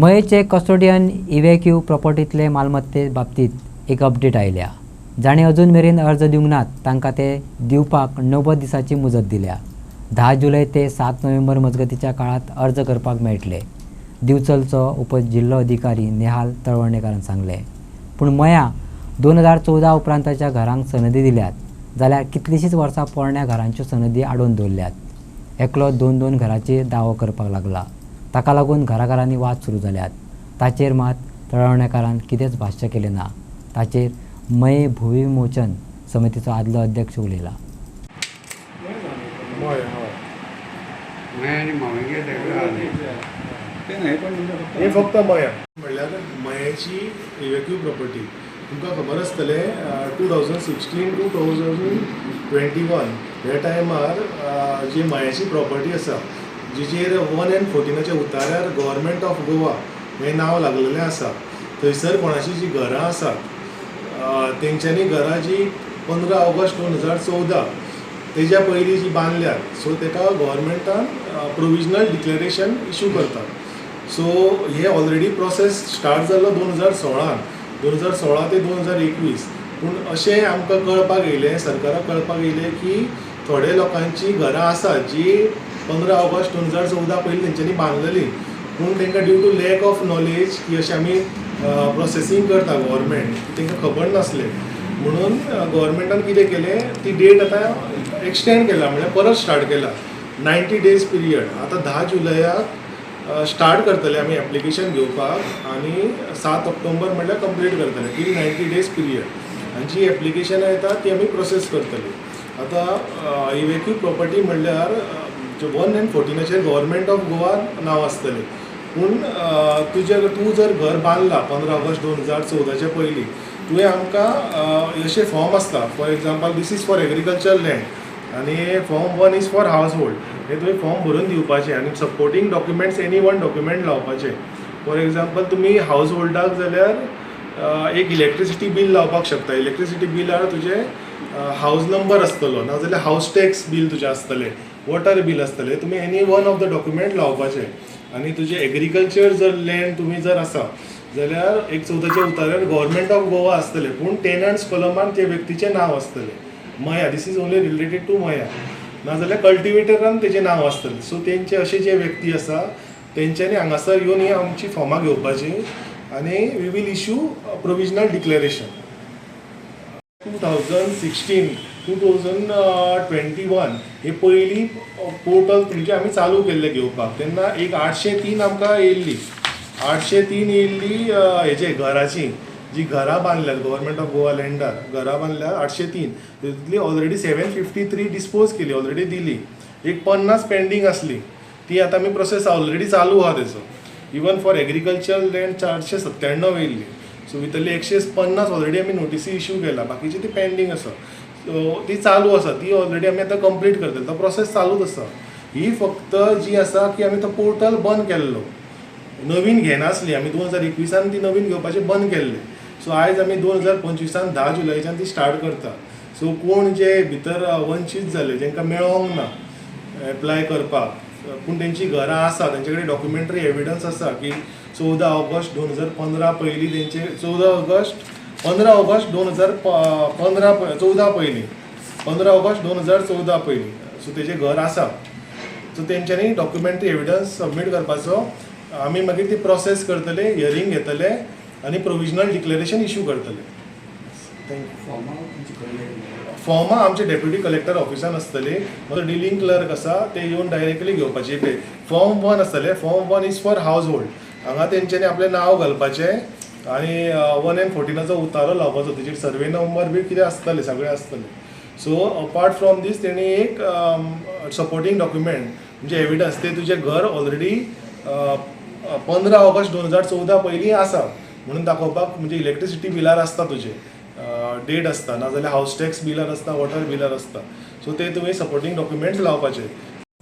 मयेचे custodian इव्हॅक्यू प्रॉपर्टीतले मालमत्ते बाबतीत एक अपडेट आयल्या. जाणे अजून मेरेन अर्ज दिवंक नात तांकां ते दिवपाक 90 दिसांची मुजत दिल्या. 10 जुलै ते 7 नोव्हेंबर मजगतीच्या काळात अर्ज करपाक मेळटले. दिवचलचो उपजिल्लो अधिकारी नेहाल तळवणेकारान सांगले. पूण मया 2014 उपरांतच्या घरांक सनदी दिल्यात जाल्यार कितलींशींच वर्सां पोरण्या घरांच्यो सनदी आडोवन दवरल्यात. एकलो 2-2 घरांचेर दावो करपाक लागला. ताका लागून घराघरांनी वाद सुरू जाल्यात. ताचेर मात तळवणेकारान कितेंच भाश्य केलें ना. ताचेर मये भूविमोचन समितीचो आदलो अध्यक्ष उलयला. हे फक्त मया म्हणल्यार मयाची इव्हॅक्यू प्रॉपर्टी तुमकां खबर आसतलें 2016 to 2021 ह्या टायमार जी मयाची प्रॉपर्टी आसा जिचेर 1 and 14 उतार्यार गव्हर्मेंट ऑफ गोवा हें नांव लागलेलें आसा. थंयसर कोणाची जी घरां आसात तेंच्यांनी घरां जी 15 ऑगस्ट 2014 तेज्या पयलीं जी बांदल्यात सो तेका गव्हर्मेंटान प्रोविजनल डिक्लेरेशन इश्यू करता. सो हे ऑलरेडी प्रोसेस स्टार्ट जाल्लो 2016 ते 2021. पूण अशें आमकां कळपाक येयलें, सरकाराक कळपाक येयलें की थोडे लोकांची घरां आसात जी 15 ऑगस्ट 2014 पयलीं तेंच्यांनी बांदलेलीं पूण तांकां due to lack of knowledge की अशें आमी प्रोसेसींग करता गव्हर्मेंट तांकां खबर नासलें म्हणून गव्हर्मेंटान कितें केलें ती डेट आतां एक्सटेंड केला म्हणजे परत स्टार्ट केला 90 days पिरियड. आतां 10 जुलयाक स्टार्ट करतले आमी एप्लिकेशन घेवपाक आनी 7 ऑक्टोबर म्हणल्यार कंप्लीट करतले टील 90 days पिरियड आनी जी एप्लिकेशनां येता ती आमी प्रोसेस करतली. आतां इव्हॅक्यू प्रॉपर्टी म्हणल्यार 1 and 14 गव्हर्मेंट ऑफ गोवा नांव आसतलें पूण तूं जर घर बांदलां 15 ऑगस्ट 2014 पयलीं तुवें आमकां अशे फॉर्म आसता. For example this is for agriculture land आनी form 1 is for household. हे तुवें फॉर्म भरून दिवपाचें आनी supporting documents any one document लावपाचें. फॉर एग्जाम्पल तुमी हावज होल्डाक जाल्यार एक इलेक्ट्रिसिटी बील लावपाक शकता. इलेक्ट्रिसिटी बिलार तुजें हावज नंबर आसतलो नाजाल्यार हावज टॅक्स बील तुजें आसतलें, वॉटर बील आसतलें. तुमी any one of the document लावपाचें आनी तुजें एग्रीकल्चर जर लँड तुमी जर आसा जाल्यार 114 उतार्यार गव्हर्मेंट ऑफ गोवा आसतलें पूण टेनंट्स कॉलमान ते व्यक्तीचें नांव आसतलें. मया this is only related to मया. नाजाल्यार कल्टिवेटरान तेजें नांव आसतलें. सो तेंचे अशे जे व्यक्ती आसा तेंच्यांनी हांगासर येवन ही आमची फॉर्मां घेवपाची आनी we will issue provisional declaration. 2016 to 2021 हे पयलीं पोर्टल तुमचे आमी चालू केल्ले घेवपाक तेन्ना एक 803 आमकां येयल्ली. 803 येयल्ली हेजे घराची जी घरां बांदल्यात गव्हर्मेंट ऑफ गोवा लँडार घरां बांदल्यात 803 तितूंतली ऑलरेडी 753 डिस्पोज केली ऑलरेडी दिली. एक 50 पेंडींग आसली ती आतां आमी प्रोसेस ऑलरेडी चालू आहा तेचो. इवन फॉर एग्रीकल्चर लँड 497 येयल्ली. सो भितरली 150 ऑलरेडी आमी नोटिसी इश्यू केला बाकीची ती पेंडींग आसा. सो ती चालू आसा ती ऑलरेडी आमी आतां कंप्लीट करतले. तो प्रोसेस चालूच आसा. ही फक्त जी आसा की आमी तो पोर्टल बंद केल्लो नवीन घेनासली आमी 2021 ती नवीन घेवपाचें बंद केल्लें. सो आयज आमी 2025 10 जुलयाच्यान ती स्टार्ट करता. सो कोण जे भितर वंचीत जाले जांकां मेळोंक ना एप्लाय करपाक पूण तेंची घरां आसा तेंचे कडेन डॉक्युमेंटरी एविडन्स आसा की 14 ऑगस्ट 2015 पयलीं तेंचे 15 ऑगस्ट 2014 पयलीं 15 ऑगस्ट 2014 पयलीं सो तेजें घर आसा. सो तेंच्यांनी डॉक्युमेंटरी एविडन्स सबमीट करपाचो. आमी मागीर ती प्रोसेस करतले, हियरींग घेतले आनी प्रोविजनल डिक्लेरेशन इश्यू करतले. फॉर्मां आमचे डेप्युटी कलेक्टर ऑफिसान आसतली. डिलिंग क्लर्क आसा ते येवन डायरेक्टली घेवपाचे. ते फॉर्म 1 आसतलें. Form 1 is for house hold. हांगा तेंच्यांनी आपलें नांव घालपाचें आनी 1 and 14 उतारो लावपाचो. तेजेर सर्वे नंबर बी कितें आसतलें सगळें आसतलें. सो अपार्ट फ्रॉम दीस तेणी एक सपोर्टींग डॉक्युमेंट म्हणजे एविडन्स ते तुजें घर ऑलरेडी 15 ऑगस्ट 2014 पयलीं आसा म्हणून दाखोवपाक. म्हणजे इलेक्ट्रिसिटी बिलार आसता तुजें डेट आसता नाजाल्यार हावज टॅक्स बिलार आसता, वॉटर बिलार आसता. सो ते तुवें सपोर्टींग डॉक्युमेंट्स लावपाचे.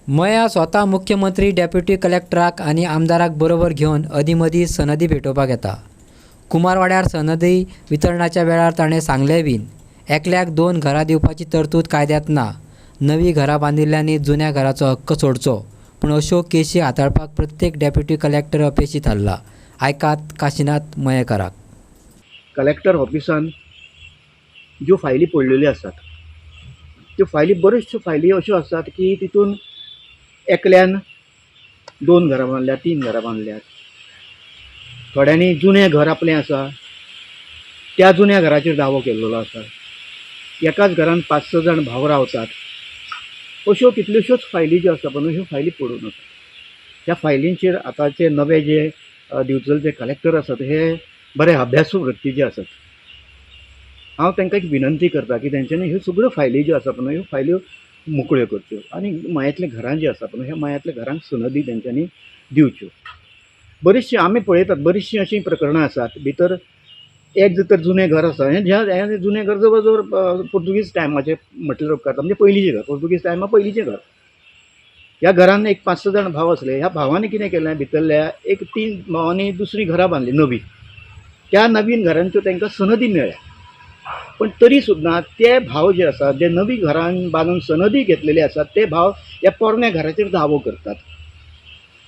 मया स्वता मुख्यमंत्री डेप्युटी कलेक्टराक आनी आमदाराक बरोबर घेवन अदीमदीं सनदी भेटोवपाक येता. कुमारवाड्यार सनदी वितरणाच्या वेळार ताणें सांगलें बीन एकल्याक 2 घरां दिवपाची तरतूद कायद्यांत ना. नवी घरां बांदिल्ल्यांनी जुन्या घराचो हक्क सोडचो. पूण अश्यो केशी हाताळपाक प्रत्येक डेप्युटी कलेक्टर अपेशीत आसला. ऐकात काशीनाथ मयेकाराक. कलेक्टर ऑफिसान ज्यो फायली पडलेल्यो आसात त्यो फायली बऱ्योचश्यो फायली अश्यो आसात की तितून एकल्यान 2 घरां बांदल्यात 3 घरां बांदल्यात. थोड्यांनी जुनें घर आपलें आसा त्या जुन्या घराचेर दावो केल्लो आसा. एकाच घरान 5-6 जाण भाव रावतात. अश्यो कितल्योश्योच फायली ज्यो आसा पळय ह्यो फायली पडून आसात. त्या फायलींचेर आतांचे नवे जे दिवचलचे कलेक्टर आसात हे बरे अभ्यासू वृत्तीचे आसात. हांव तांकां एक विनंती करता की तेंच्यांनी ह्यो सगळ्यो फायली ज्यो आसा पळय ह्यो फायल्यो मोकळ्यो करच्यो आनी मयातले घरां जीं आसा पळय ह्या मयातल्या घरांक सनदी तेंच्यांनी दिवच्यो. बरीचशीं आमी पळयतात बरीचशीं अशीं प्रकरणां आसात भितर एक जर तर जुनें घर आसा हें जुनें घर जवळ जवळ पोर्तुगीज टायमाचें म्हटल्यार उपकारता म्हणजे पयलींचें घर पोर्तुगीज टायमा पयलींचें घर. ह्या घरान एक 5-6 जाण भाव आसले. ह्या भावांनी कितें केलें भितरल्या एक 3 भावांनी दुसरी घरां बांदली नवी. त्या नवीन घरांच्यो तांकां सनदी मेळ्ळ्या. पण तरी सुद्दां ते भाव जे आसात जे नवी घरान बांदून सनदी घेतलेले आसात ते भाव ह्या पोरण्या घराचेर दावो करतात.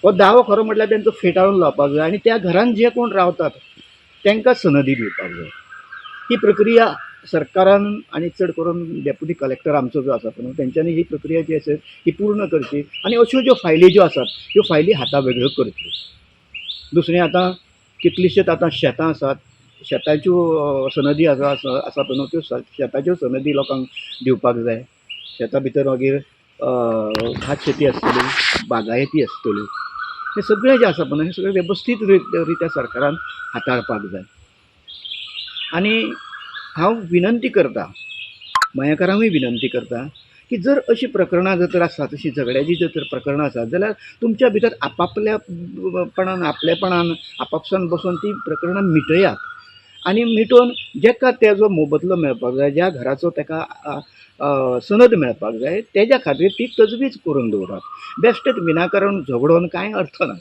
हो दावो खरो म्हटल्यार तांचो फेटाळून लावपाक जाय आनी त्या घरान जे कोण रावतात तांकां सनदी दिवपाक जाय. ही प्रक्रिया सरकारान आनी चड करून डेप्युटी कलेक्टर आमचो जो आसा पळय तेंच्यांनी ही प्रक्रिया जी आसा ही पूर्ण करची आनी अश्यो ज्यो फायली ज्यो आसात ह्यो फायली हातावेगळ्यो करच्यो. दुसरें आतां कितलींशींच आतां शेतां आसात. शेताच्यो सनदी आसा पळय न्हू त्यो शेताच्यो सनदी लोकांक दिवपाक जाय. शेता भितर मागीर भात शेती आसतली बागायती आसतल्यो हें सगळें जें आसा पळय हें सगळें वेवस्थीत रित्या सरकारान हाताळपाक जाय. आनी हांव विनंती करतां मयेकारांकूय विनंती करतां की जर अशीं प्रकरणां जर तर आसात अशीं झगड्याची जर तर प्रकरणां आसात जाल्यार तुमच्या भितर आपल्यापणान आपलेपणान आपापसान बसून ती प्रकरणां मिटयात आनी मिटोवन जेका तेजो मोबदलो मेळपाक जाय ज्या घराचो ताका सनद मेळपाक जाय तेज्या खातीर ती तजवीज करून दवरात. बेश्टेच विनाकारण झगडोवन कांय अर्थ ना.